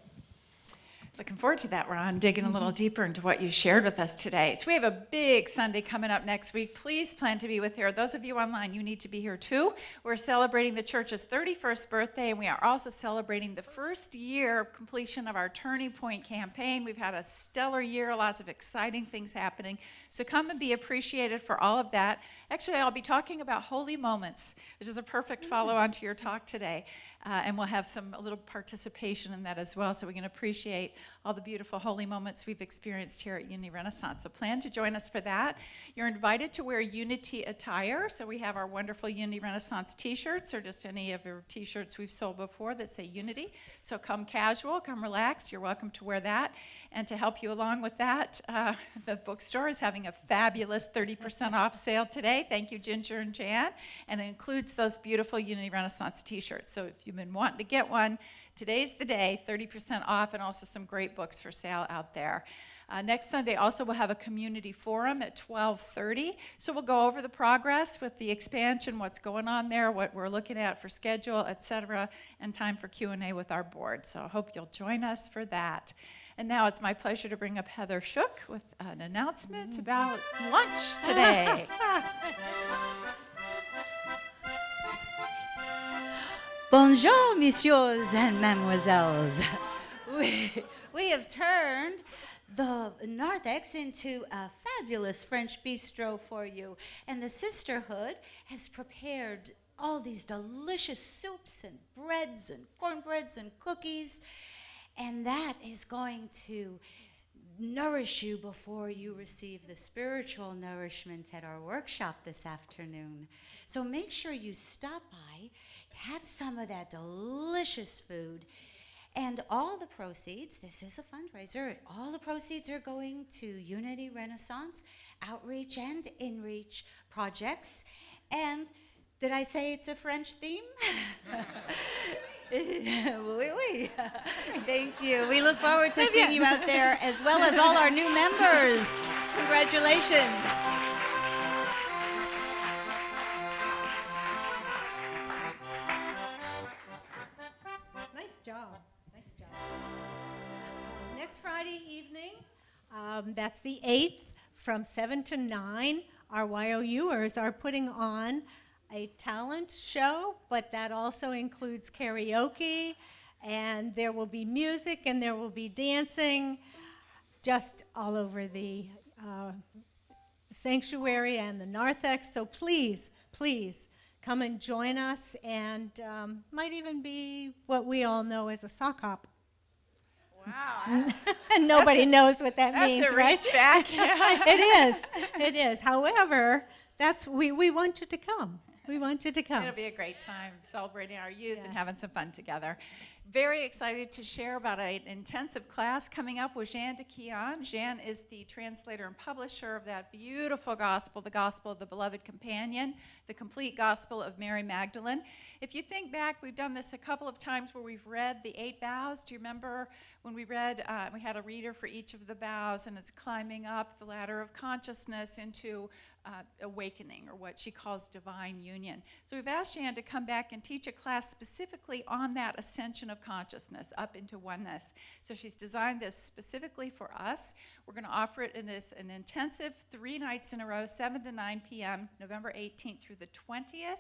Looking forward to that, Ron, digging a little deeper into what you shared with us today. So we have a big Sunday coming up next week. Please plan to be with here. Those of you online, you need to be here too. We're celebrating the church's 31st birthday, and we are also celebrating the first year of completion of our Turning Point campaign. We've had a stellar year, lots of exciting things happening. So come and be appreciated for all of that. Actually, I'll be talking about holy moments, which is a perfect follow-on to your talk today. And we'll have a little participation in that as well, so we can appreciate all the beautiful holy moments we've experienced here at Unity Renaissance. So plan to join us for that. You're invited to wear Unity attire. So we have our wonderful Unity Renaissance t-shirts, or just any of your t-shirts we've sold before that say Unity. So come casual, come relaxed. You're welcome to wear that. And to help you along with that, the bookstore is having a fabulous 30% off sale today. Thank you, Ginger and Jan. And it includes those beautiful Unity Renaissance t-shirts. So if you've been wanting to get one, today's the day, 30% off, and also some great books for sale out there. Next Sunday also we'll have a community forum at 12:30. So we'll go over the progress with the expansion, what's going on there, what we're looking at for schedule, etc., and time for Q&A with our board. So I hope you'll join us for that. And now it's my pleasure to bring up Heather Shook with an announcement about lunch today. Bonjour, messieurs and mademoiselles. We have turned the narthex into a fabulous French bistro for you, and the sisterhood has prepared all these delicious soups and breads and cornbreads and cookies, and that is going to nourish you before you receive the spiritual nourishment at our workshop this afternoon. So make sure you stop by, have some of that delicious food, and all the proceeds, this is a fundraiser, all the proceeds are going to Unity Renaissance, outreach and inreach projects. And did I say it's a French theme? Oui, oui. Thank you. We look forward to seeing you out there, as well as all our new members. Congratulations. Nice job. Nice job. Next Friday evening, that's the 8th, from 7 to 9, our YOUers are putting on a talent show, but that also includes karaoke, and there will be music and there will be dancing just all over the sanctuary and the narthex. So please, please come and join us, and might even be what we all know as a sock hop. Wow. And nobody knows what that means, That's a right? reach back. It is. However, we want you to come. We want you to come. It'll be a great time celebrating our youth and having some fun together. Very excited to share about an intensive class coming up with Jean de Kian. Jean is the translator and publisher of that beautiful gospel, the Gospel of the Beloved Companion, the complete Gospel of Mary Magdalene. If you think back, we've done this a couple of times where we've read the 8 vows. Do you remember when we read, we had a reader for each of the vows, and it's climbing up the ladder of consciousness into awakening, or what she calls divine union. So we've asked Jan to come back and teach a class specifically on that ascension of consciousness up into oneness. So she's designed this specifically for us. We're going to offer it in an intensive 3 nights in a row, 7 to 9 p.m., November 18th through the 20th.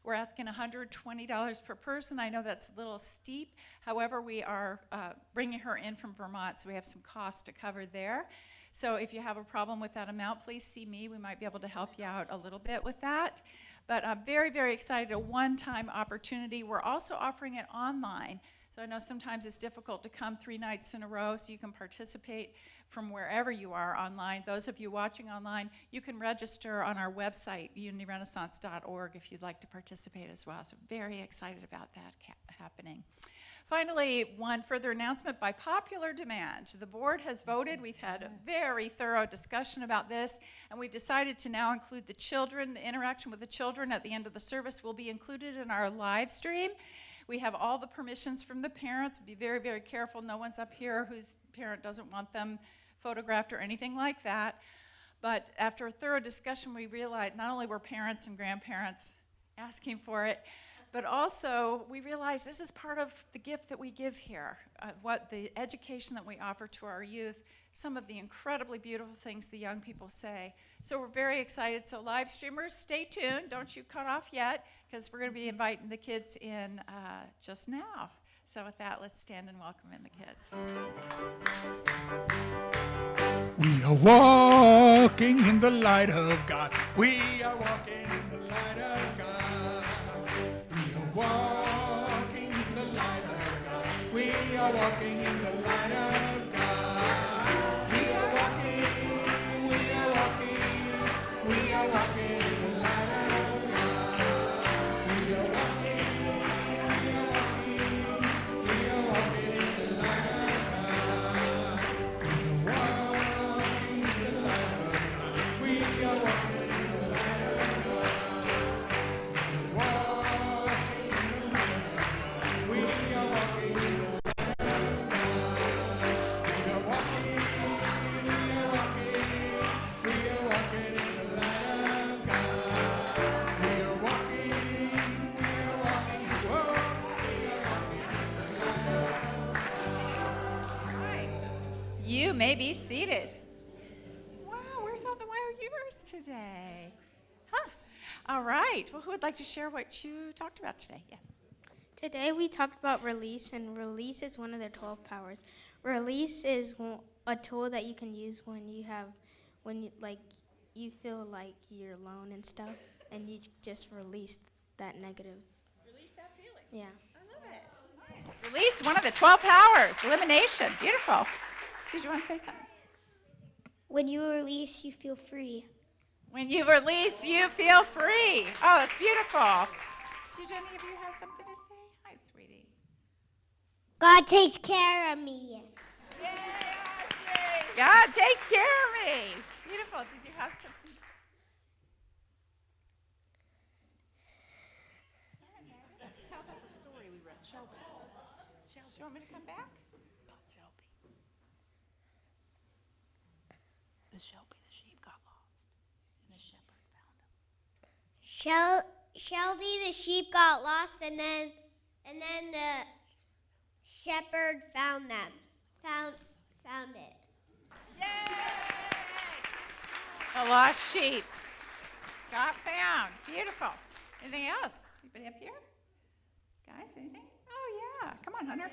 We're asking $120 per person. I know that's a little steep. However, we are bringing her in from Vermont, so we have some costs to cover there. So if you have a problem with that amount, please see me. We might be able to help you out a little bit with that. But I'm very, very excited, a one-time opportunity. We're also offering it online. So I know sometimes it's difficult to come 3 nights in a row, so you can participate from wherever you are online. Those of you watching online, you can register on our website, unityrenaissance.org, if you'd like to participate as well. So very excited about that happening. Finally, one further announcement by popular demand. The board has voted. We've had a very thorough discussion about this, and we've decided to now include the children. The interaction with the children at the end of the service will be included in our live stream. We have all the permissions from the parents. Be very, very careful. No one's up here whose parent doesn't want them photographed or anything like that. But after a thorough discussion, we realized not only were parents and grandparents asking for it, but also we realized this is part of the gift that we give here, what the education that we offer to our youth, some of the incredibly beautiful things the young people say. So we're very excited. So live streamers, stay tuned. Don't you cut off yet, because we're going to be inviting the kids in just now. So with that, let's stand and welcome in the kids. We are walking in the light of God. We are walking in the light of God. We are walking in the light of God. We are walking in the light of God. We are walking, we are walking, we are walking in the light of God. We are walking, we are walking, we are walking in the light of God. We are walking in the light of God. We are walking in the light of God. We are walking in the light of God. We are walking in the light of God. We are walking, we are walking, we are walking in the light of God. We are walking, we are walking, whoa, we are walking in the light of God. All right. You may be seated. Wow, where's all the wild viewers today? Huh. All right. Well, who would like to share what you talked about today? Yes. Today we talked about release, and release is one of the 12 powers. Release is a tool that you can use when you feel like you're alone and stuff, and you just release that negative. Release that feeling. Yeah. I love it. Nice. Release one of the 12 powers. Elimination. Beautiful. Did you want to say something? When you release, you feel free. When you release, you feel free. Oh, that's beautiful. Did any of you have something to say? Hi, sweetie. God takes care of me. Yay, Ashley. God takes care of me. Beautiful. Did you have something? Tell about the story we read. Shelby. Do you want me to come back? The sheep got lost, and the shepherd found him. Shelby the sheep got lost, and then the shepherd found them. Found it. Yay! A lost sheep got found. Beautiful. Anything else? Anybody up here? Guys, anything? Oh yeah. Come on, Hunter.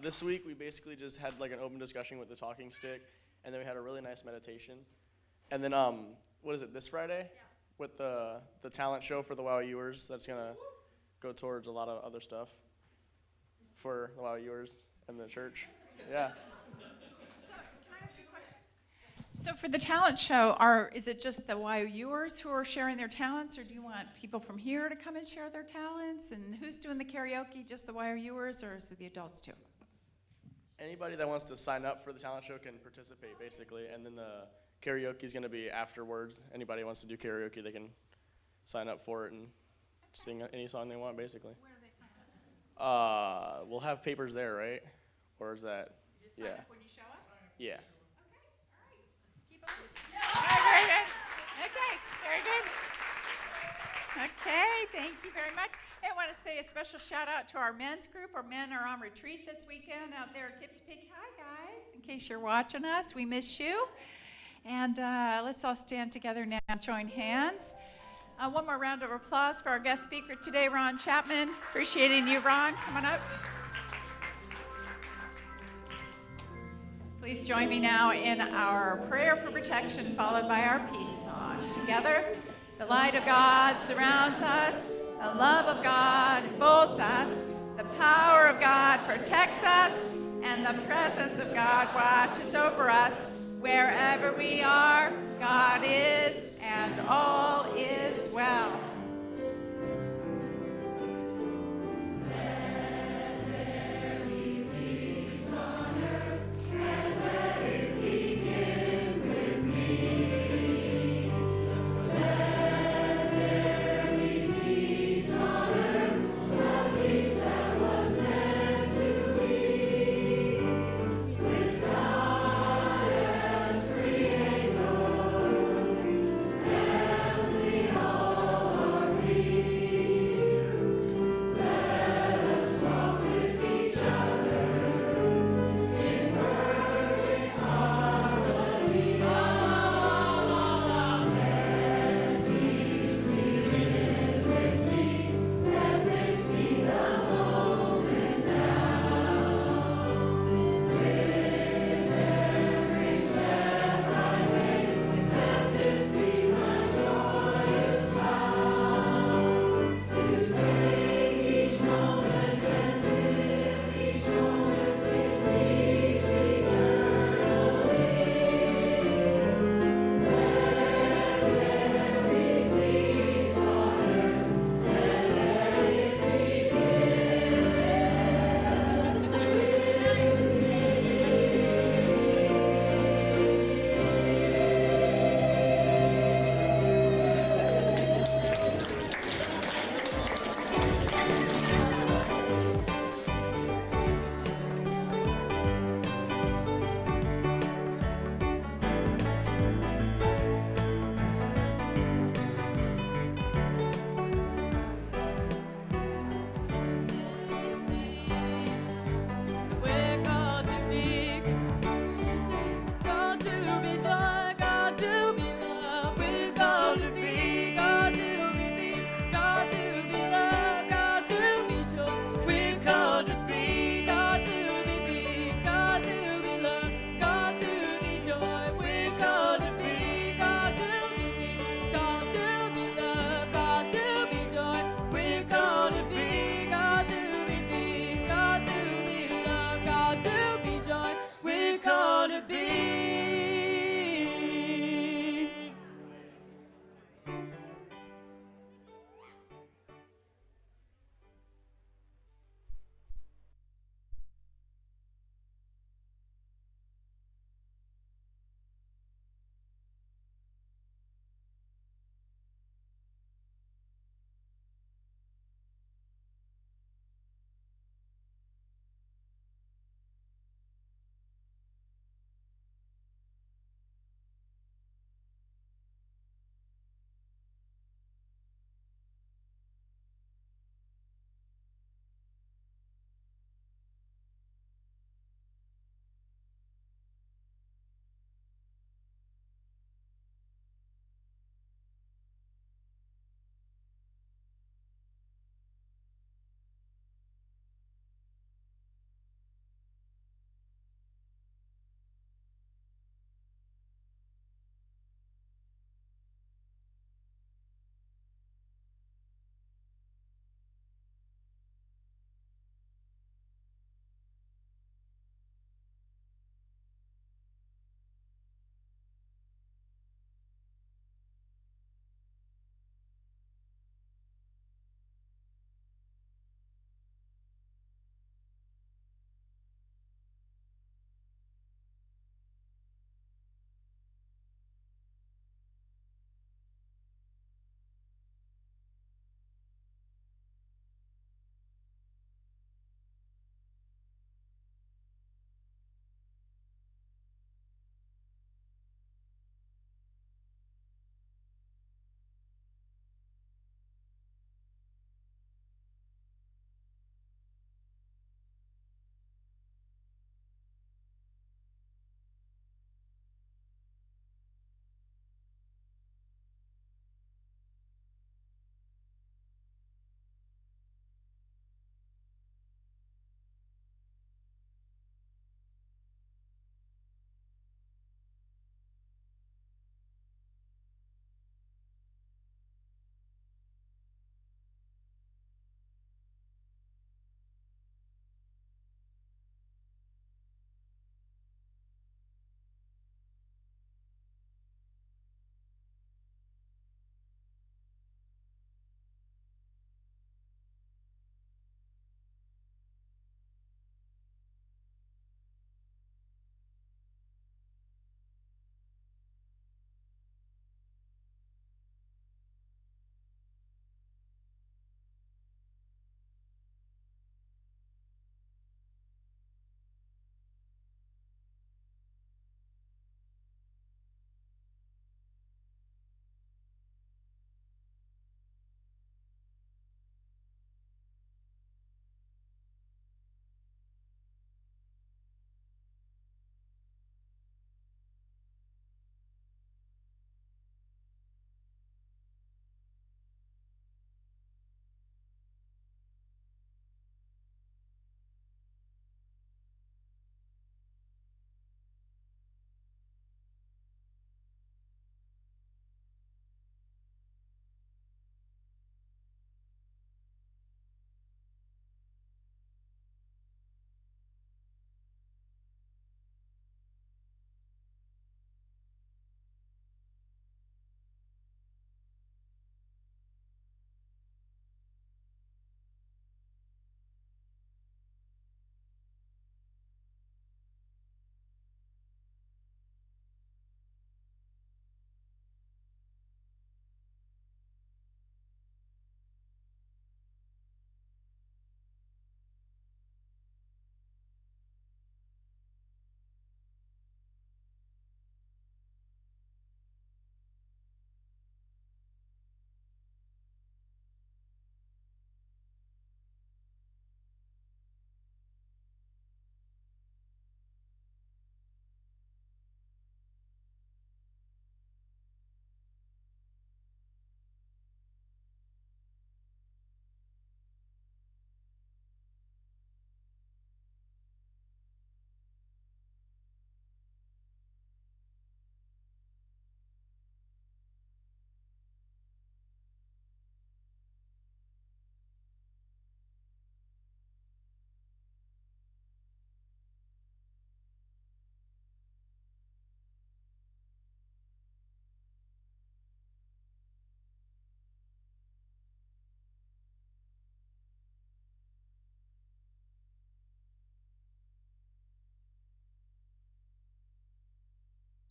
This week we basically just had like an open discussion with the talking stick, and then we had a really nice meditation. And then what is it, this Friday? Yeah. With the talent show for the WOW viewers, that's gonna go towards a lot of other stuff for the WOW viewers and the church. Yeah. So, can I ask you a question? So for the talent show, is it just the YOUers who are sharing their talents, or do you want people from here to come and share their talents? And who's doing the karaoke, just the YOUers, or is it the adults too? Anybody that wants to sign up for the talent show can participate, basically, and then the karaoke is going to be afterwards. Anybody who wants to do karaoke, they can sign up for it and sing any song they want, basically. Where do they sign up? We'll have papers there, right? Or is that? You just sign up when you show up? Yeah. Okay, all right. Keep up your very good. Okay, very good. Okay, thank you very much. I want to say a special shout out to our men's group. Our men are on retreat this weekend out there at Chesapeake. Hi, guys. In case you're watching us, we miss you. And let's all stand together now and join hands. One more round of applause for our guest speaker today, Ron Chapman. Appreciating you, Ron. Come on up. Please join me now in our prayer for protection, followed by our peace song. Together, the light of God surrounds us, the love of God enfolds us, the power of God protects us, and the presence of God watches over us. Wherever we are, God is, and all is well.